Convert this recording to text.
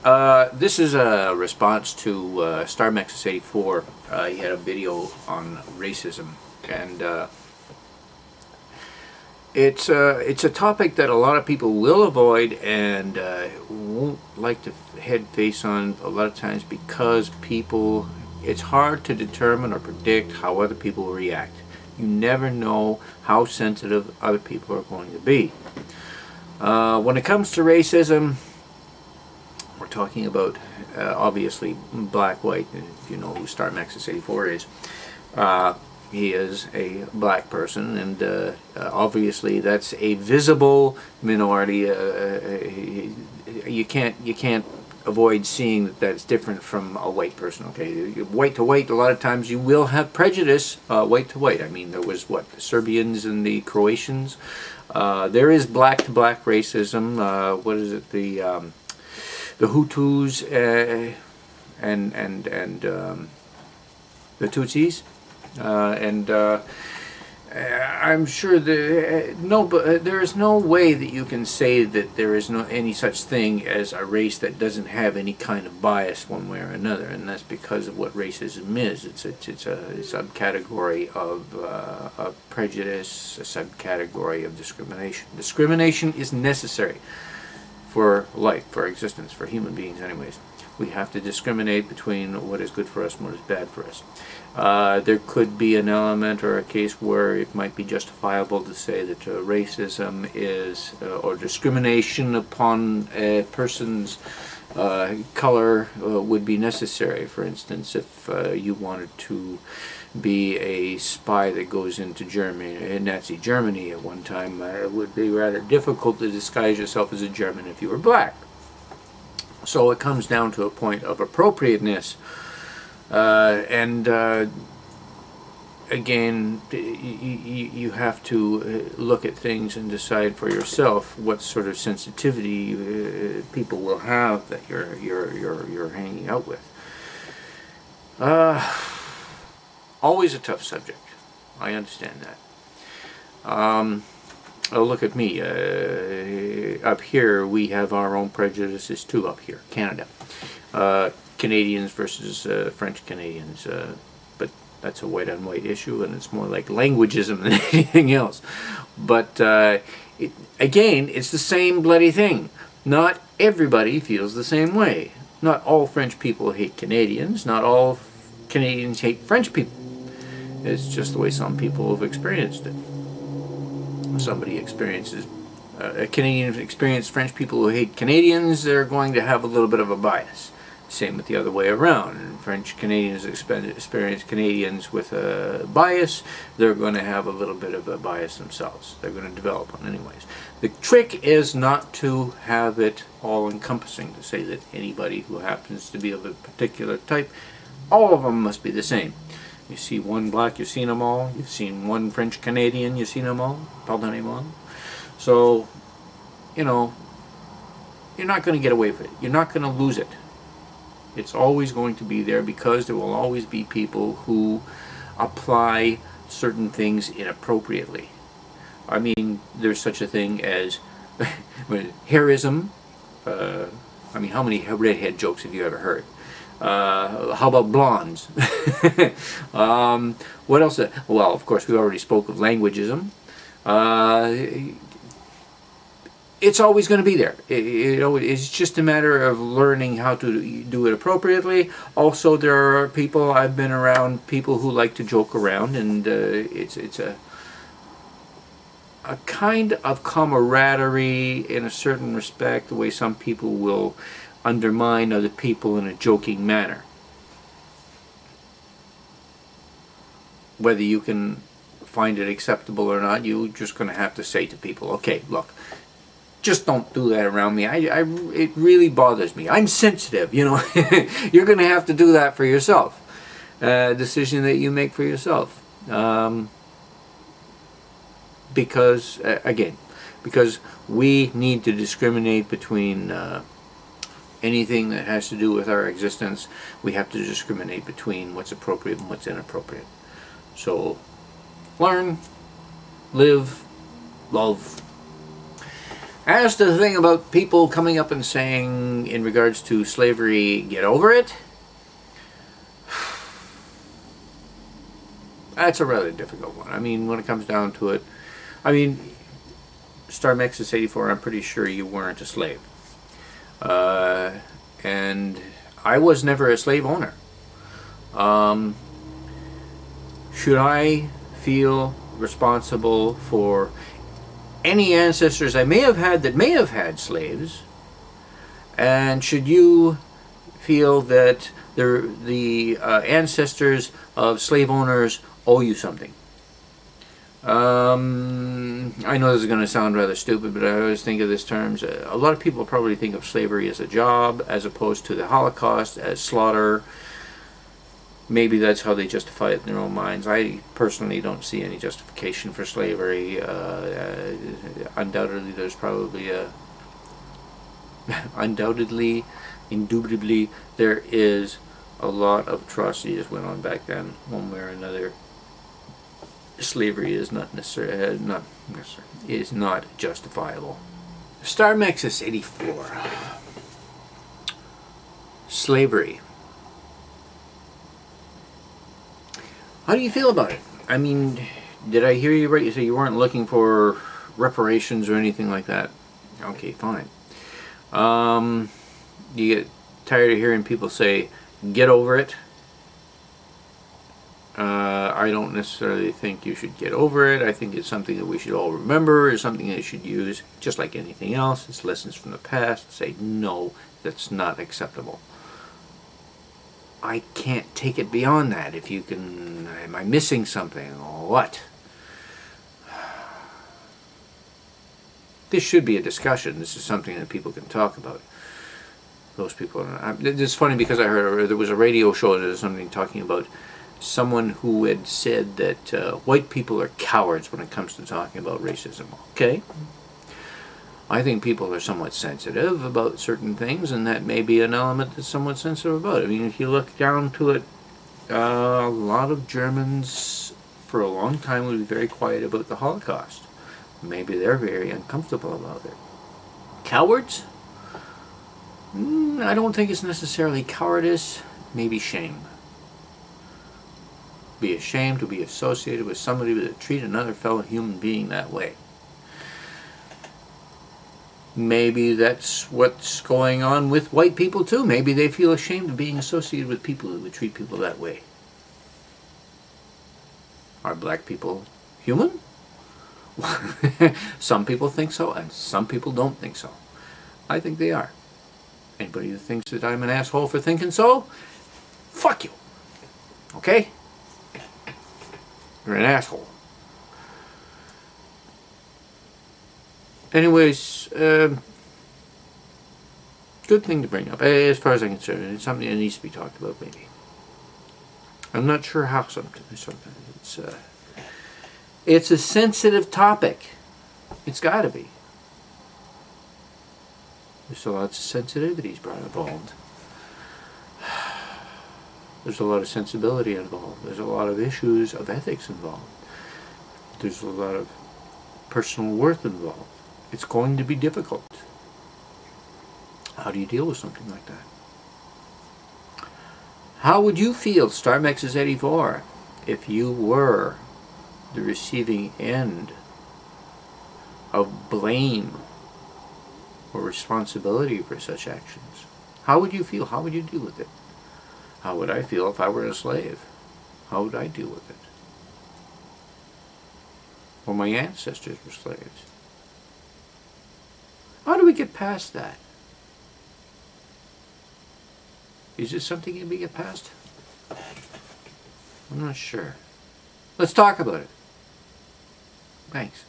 This is a response to Star Mexus 84. He had a video on racism, and it's a topic that a lot of people will avoid and won't like to head face on a lot of times because it's hard to determine or predict how other people will react. You never know how sensitive other people are going to be. When it comes to racism, we're talking about obviously black, white. If you know who Star Mexus 84 is, he is a black person, and obviously that's a visible minority. You can't avoid seeing that that's different from a white person. Okay, white to white, a lot of times you will have prejudice. White to white. I mean, there was what, the Serbians and the Croatians. There is black to black racism. What is it? The Hutus and the Tutsis, I'm sure there is no way that you can say that there is any such thing as a race that doesn't have any kind of bias one way or another, and that's because of what racism is. It's a subcategory of prejudice, a subcategory of discrimination. Discrimination is necessary for life, for existence, for human beings anyways. We have to discriminate between what is good for us and what is bad for us. There could be an element or a case where it might be justifiable to say that racism is, or discrimination upon a person's color would be necessary. For instance, if you wanted to be a spy that goes into Germany, Nazi Germany at one time, it would be rather difficult to disguise yourself as a German if you were black. So it comes down to a point of appropriateness, and again, you have to look at things and decide for yourself what sort of sensitivity people will have that you're hanging out with. Always a tough subject. I understand that. Oh, look at me. Up here, we have our own prejudices too. Up here, Canada, Canadians versus French Canadians. But that's a white-on-white issue, and it's more like languagism than anything else. But again, it's the same bloody thing. Not everybody feels the same way. Not all French people hate Canadians. Not all Canadians hate French people. It's just the way some people have experienced it. Somebody experiences, a Canadian experience French people who hate Canadians, they're going to have a little bit of a bias. Same with the other way around. French Canadians experience Canadians with a bias, they're going to have a little bit of a bias themselves. They're going to develop one anyways. The trick is not to have it all-encompassing, to say that anybody who happens to be of a particular type, all of them must be the same. You see one black, you've seen them all. You've seen one French Canadian, you've seen them all. Pardonnez-moi. So, you know, you're not going to get away with it. You're not going to lose it. It's always going to be there because there will always be people who apply certain things inappropriately. I mean, there's such a thing as hairism. I mean, how many redhead jokes have you ever heard? How about blondes? What else? Well, of course, we already spoke of languagism. It's always going to be there. It's just a matter of learning how to do it appropriately. Also, there are people, I've been around people who like to joke around, and it's a kind of camaraderie in a certain respect, the way some people will undermine other people in a joking manner. Whether you can find it acceptable or not, you're just going to have to say to people, okay, look, just don't do that around me. It really bothers me. I'm sensitive, you know. You're going to have to do that for yourself. Decision that you make for yourself. Because, again, because we need to discriminate between anything that has to do with our existence. We have to discriminate between what's appropriate and what's inappropriate. So, learn, live, love. As to the thing about people coming up and saying, in regards to slavery, get over it, that's a rather difficult one. I mean, when it comes down to it, I mean, Star Mexus 84, I'm pretty sure you weren't a slave. And I was never a slave owner. Should I feel responsible for any ancestors I may have had that may have had slaves? And should you feel that the ancestors of slave owners owe you something? I know this is going to sound rather stupid, but I always think of this terms. A lot of people probably think of slavery as a job, as opposed to the Holocaust as slaughter. Maybe that's how they justify it in their own minds. I personally don't see any justification for slavery. Undoubtedly, there's probably a... undoubtedly, indubitably, there is a lot of atrocities that went on back then, one way or another. Slavery is not justifiable. Star Mexus 84. Slavery. How do you feel about it? I mean, did I hear you right? You say you weren't looking for reparations or anything like that. Okay, fine. You get tired of hearing people say, get over it. I don't necessarily think you should get over it. I think it's something that we should all remember. It's something that you should use, just like anything else. It's lessons from the past. Say, no, that's not acceptable. I can't take it beyond that. If you can, am I missing something or what? This should be a discussion. This is something that people can talk about. Those people. It's funny because I heard there was a radio show that was something talking about someone who had said that white people are cowards when it comes to talking about racism. Okay. I think people are somewhat sensitive about certain things, and that may be an element that's somewhat sensitive about it. I mean, if you look down to it, a lot of Germans for a long time would be very quiet about the Holocaust. Maybe they're very uncomfortable about it. Cowards? I don't think it's necessarily cowardice, maybe shame. Be ashamed to be associated with somebody that treat another fellow human being that way. Maybe that's what's going on with white people too. Maybe they feel ashamed of being associated with people who would treat people that way. Are black people human? Some people think so, and some people don't think so. I think they are. Anybody who thinks that I'm an asshole for thinking so, fuck you. Okay? You're an asshole. Anyways, good thing to bring up. As far as I'm concerned, it's something that needs to be talked about, maybe. I'm not sure how sometimes it's a sensitive topic. It's got to be. There's a lot of sensitivities involved. There's a lot of sensibility involved. There's a lot of issues of ethics involved. There's a lot of personal worth involved. It's going to be difficult. How do you deal with something like that? How would you feel, Star Mexus 84, if you were the receiving end of blame or responsibility for such actions? How would you feel? How would you deal with it? How would I feel if I were a slave? How would I deal with it? Well, my ancestors were slaves. How do we get past that? Is this something that we get past? I'm not sure. Let's talk about it. Thanks.